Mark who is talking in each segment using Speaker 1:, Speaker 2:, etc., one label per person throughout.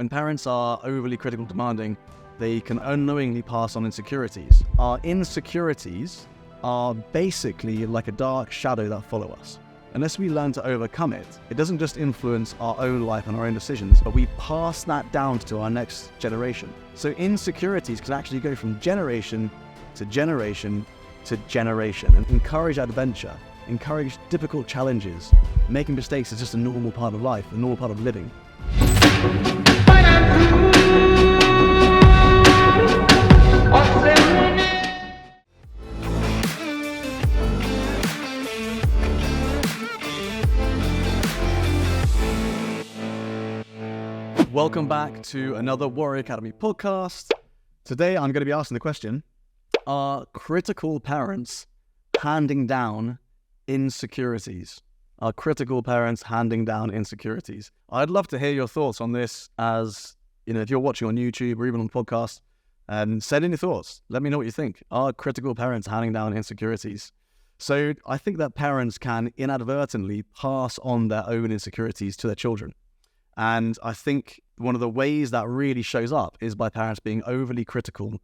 Speaker 1: When parents are overly critical, demanding, they can unknowingly pass on insecurities. Our insecurities are basically like a dark shadow that follow us. Unless we learn to overcome it, it doesn't just influence our own life and our own decisions, but we pass that down to our next generation. So insecurities can actually go from generation to generation to generation, and encourage adventure, encourage difficult challenges. Making mistakes is just a normal part of life, a normal part of living. Welcome back to another Warrior Academy podcast. Today I'm going to be asking the question, are critical parents handing down insecurities? Are critical parents handing down insecurities? I'd love to hear your thoughts on this, as you know, if you're watching on YouTube or even on the podcast, and send in your thoughts. Let me know what you think. Are critical parents handing down insecurities? So I think that parents can inadvertently pass on their own insecurities to their children. And I think one of the ways that really shows up is by parents being overly critical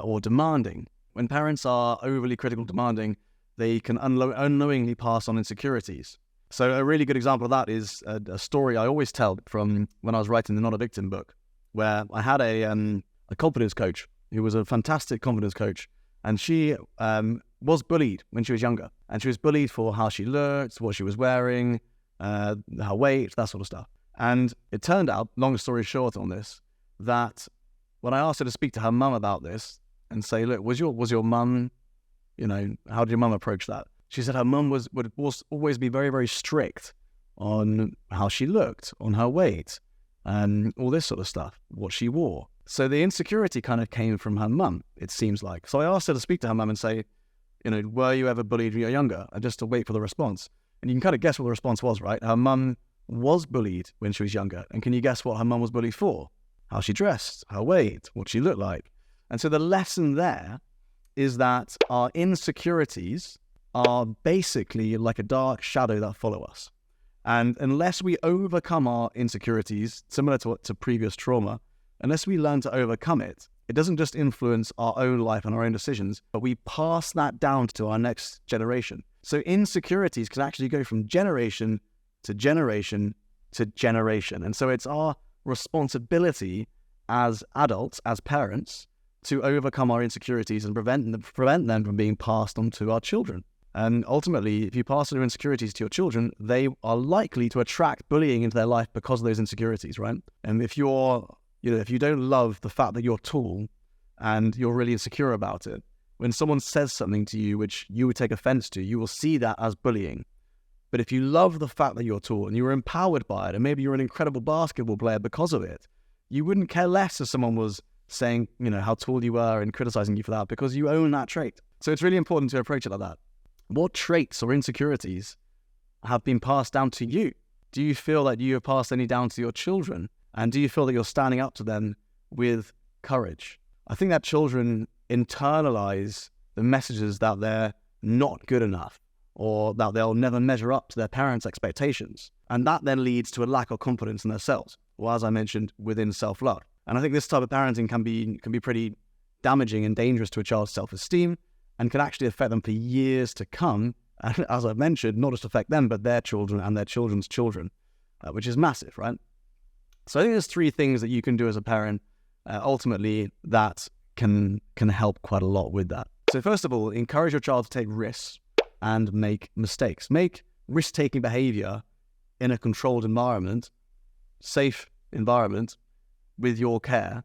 Speaker 1: or demanding. When parents are overly critical, demanding, they can unknowingly pass on insecurities. So a really good example of that is a story I always tell from when I was writing the Not a Victim book, where I had a confidence coach who was a fantastic confidence coach, and she was bullied when she was younger. And she was bullied for how she looked, what she was wearing, her weight, that sort of stuff. And it turned out, long story short on this, that when I asked her to speak to her mum about this and say, look, was your mum, how did your mum approach that? She said her mum would always be very, very strict on how she looked, on her weight, and all this sort of stuff, what she wore. So the insecurity kind of came from her mum, it seems like. So I asked her to speak to her mum and say, were you ever bullied when you were younger? And just to wait for the response. And you can kind of guess what the response was, right? Her mum was bullied when she was younger. And can you guess what her mum was bullied for? How she dressed, her weight, what she looked like. And so the lesson there is that our insecurities are basically like a dark shadow that follow us. And unless we overcome our insecurities, similar to previous trauma, unless we learn to overcome it, it doesn't just influence our own life and our own decisions, but we pass that down to our next generation. So insecurities can actually go from generation to generation to generation. And so it's our responsibility as adults, as parents, to overcome our insecurities and prevent them from being passed on to our children. And ultimately, if you pass on your insecurities to your children, they are likely to attract bullying into their life because of those insecurities, right? And if if you don't love the fact that you're tall and you're really insecure about it, when someone says something to you which you would take offense to, you will see that as bullying. But if you love the fact that you're tall and you're empowered by it, and maybe you're an incredible basketball player because of it, you wouldn't care less if someone was saying, how tall you were and criticizing you for that, because you own that trait. So it's really important to approach it like that. What traits or insecurities have been passed down to you? Do you feel that you have passed any down to your children? And do you feel that you're standing up to them with courage? I think that children internalize the messages that they're not good enough, or that they'll never measure up to their parents' expectations. And that then leads to a lack of confidence in themselves, or as I mentioned, within self-love. And I think this type of parenting can be pretty damaging and dangerous to a child's self-esteem, and can actually affect them for years to come. And as I've mentioned, not just affect them, but their children and their children's children, which is massive, right? So I think there's three things that you can do as a parent, ultimately, that can help quite a lot with that. So first of all, encourage your child to take risks and make mistakes. Make risk-taking behavior in a controlled environment, safe environment, with your care,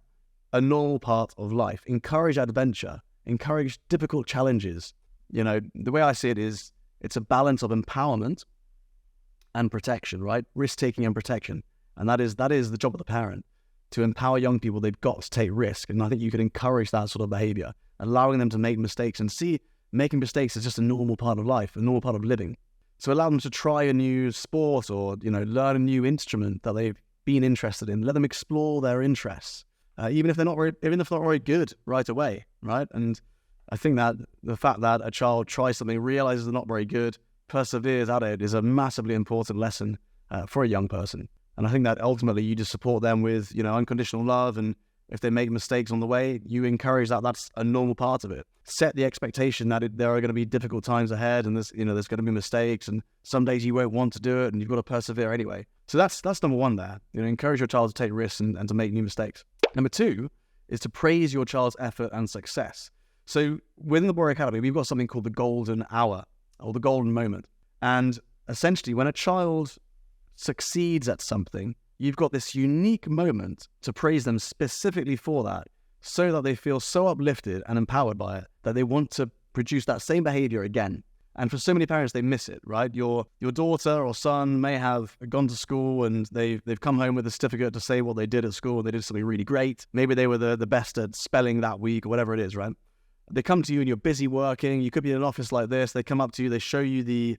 Speaker 1: a normal part of life. Encourage adventure. Encourage difficult challenges. The way I see it is, it's a balance of empowerment and protection, right? Risk-taking and protection. And that is the job of the parent. To empower young people, they've got to take risk. And I think you can encourage that sort of behavior, allowing them to make mistakes and see making mistakes is just a normal part of life, a normal part of living. So allow them to try a new sport or, learn a new instrument that they've been interested in. Let them explore their interests, even if they're not very good right away, right? And I think that the fact that a child tries something, realizes they're not very good, perseveres at it, is a massively important lesson for a young person. And I think that ultimately you just support them with, unconditional love. And if they make mistakes on the way, you encourage that. That's a normal part of it. Set the expectation that there are going to be difficult times ahead, and there's going to be mistakes, and some days you won't want to do it, and you've got to persevere anyway. So that's number one there. Encourage your child to take risks and to make new mistakes. Number two is to praise your child's effort and success. So within the Warrior Academy, we've got something called the golden hour, or the golden moment. And essentially, when a child succeeds at something, you've got this unique moment to praise them specifically for that, so that they feel so uplifted and empowered by it that they want to produce that same behavior again. And for so many parents, they miss it, right? Your daughter or son may have gone to school and they've come home with a certificate to say what they did at school. They did something really great. Maybe they were the best at spelling that week or whatever it is, right? They come to you and you're busy working. You could be in an office like this. They come up to you, they show you the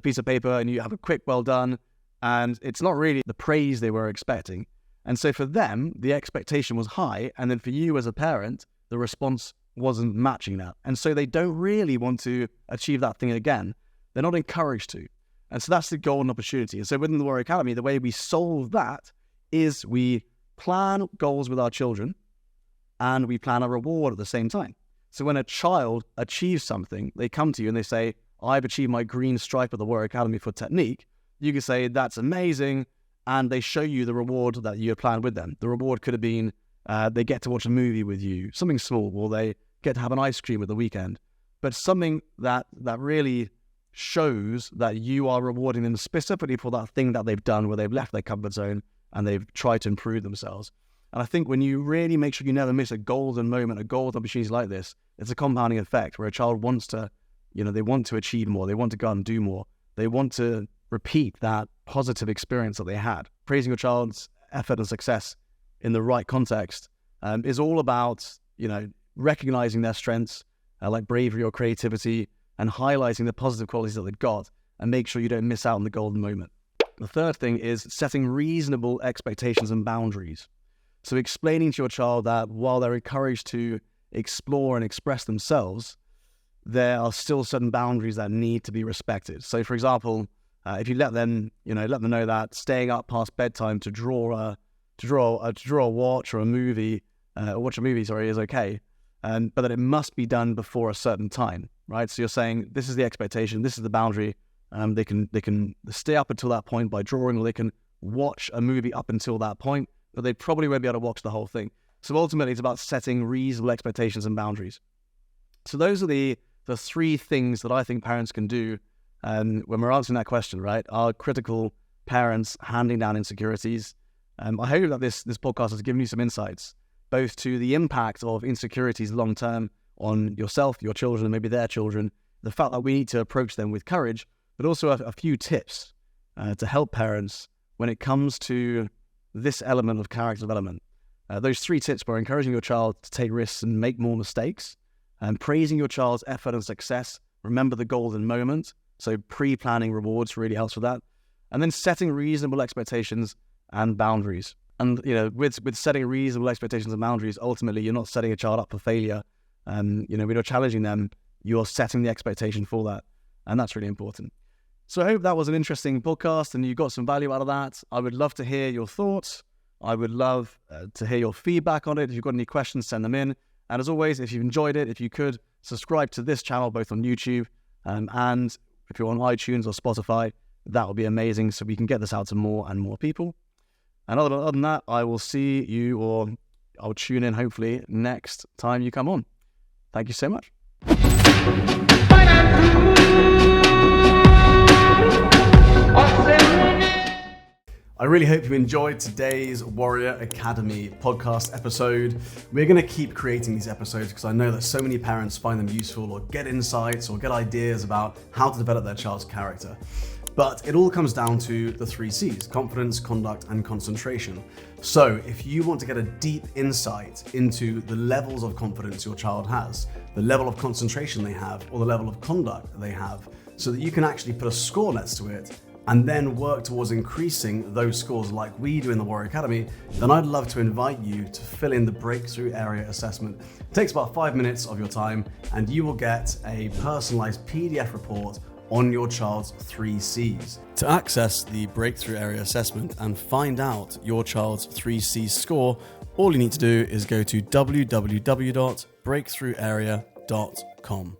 Speaker 1: piece of paper, and you have a quick well done. And it's not really the praise they were expecting. And so for them, the expectation was high. And then for you as a parent, the response wasn't matching that. And so they don't really want to achieve that thing again. They're not encouraged to. And so that's the golden opportunity. And so within the Warrior Academy, the way we solve that is we plan goals with our children and we plan a reward at the same time. So when a child achieves something, they come to you and they say, I've achieved my green stripe at the Warrior Academy for technique. You can say, that's amazing. And they show you the reward that you had planned with them. The reward could have been they get to watch a movie with you, something small, or they get to have an ice cream at the weekend. But something that really shows that you are rewarding them specifically for that thing that they've done where they've left their comfort zone and they've tried to improve themselves. And I think when you really make sure you never miss a golden moment, a golden opportunity like this, it's a compounding effect where a child wants to, they want to achieve more. They want to go out and do more. They want to repeat that positive experience that they had. Praising your child's effort and success in the right context is all about, recognizing their strengths, like bravery or creativity, and highlighting the positive qualities that they've got, and make sure you don't miss out on the golden moment. The third thing is setting reasonable expectations and boundaries. So explaining to your child that while they're encouraged to explore and express themselves, there are still certain boundaries that need to be respected. So for example, if you let them know that staying up past bedtime to draw a watch or a movie, is okay, but that it must be done before a certain time, right? So you're saying this is the expectation, this is the boundary. They can stay up until that point by drawing, or they can watch a movie up until that point, but they probably won't be able to watch the whole thing. So ultimately, it's about setting reasonable expectations and boundaries. So those are the three things that I think parents can do when we're answering that question, right? Are critical parents handing down insecurities? I hope that this podcast has given you some insights, both to the impact of insecurities long-term on yourself, your children, and maybe their children, the fact that we need to approach them with courage, but also a few tips to help parents when it comes to this element of character development. Those three tips were encouraging your child to take risks and make more mistakes, and praising your child's effort and success. Remember the golden moment. So pre-planning rewards really helps with that. And then setting reasonable expectations and boundaries. And, with setting reasonable expectations and boundaries, ultimately, you're not setting a child up for failure. When you're challenging them, you're setting the expectation for that. And that's really important. So I hope that was an interesting podcast and you got some value out of that. I would love to hear your thoughts. I would love to hear your feedback on it. If you've got any questions, send them in. And as always, if you've enjoyed it, if you could subscribe to this channel, both on YouTube and if you're on iTunes or Spotify, that would be amazing so we can get this out to more and more people. And other than that, I will see you, or I'll tune in hopefully next time you come on. Thank you so much. I really hope you enjoyed today's Warrior Academy podcast episode. We're going to keep creating these episodes because I know that so many parents find them useful or get insights or get ideas about how to develop their child's character. But it all comes down to the 3 C's: confidence, conduct, and concentration. So if you want to get a deep insight into the levels of confidence your child has, the level of concentration they have, or the level of conduct they have, so that you can actually put a score next to it and then work towards increasing those scores like we do in the Warrior Academy, then I'd love to invite you to fill in the Breakthrough Area Assessment. It takes about 5 minutes of your time, and you will get a personalized PDF report on your child's 3 Cs. To access the Breakthrough Area Assessment and find out your child's 3 Cs score, all you need to do is go to www.breakthrougharea.com.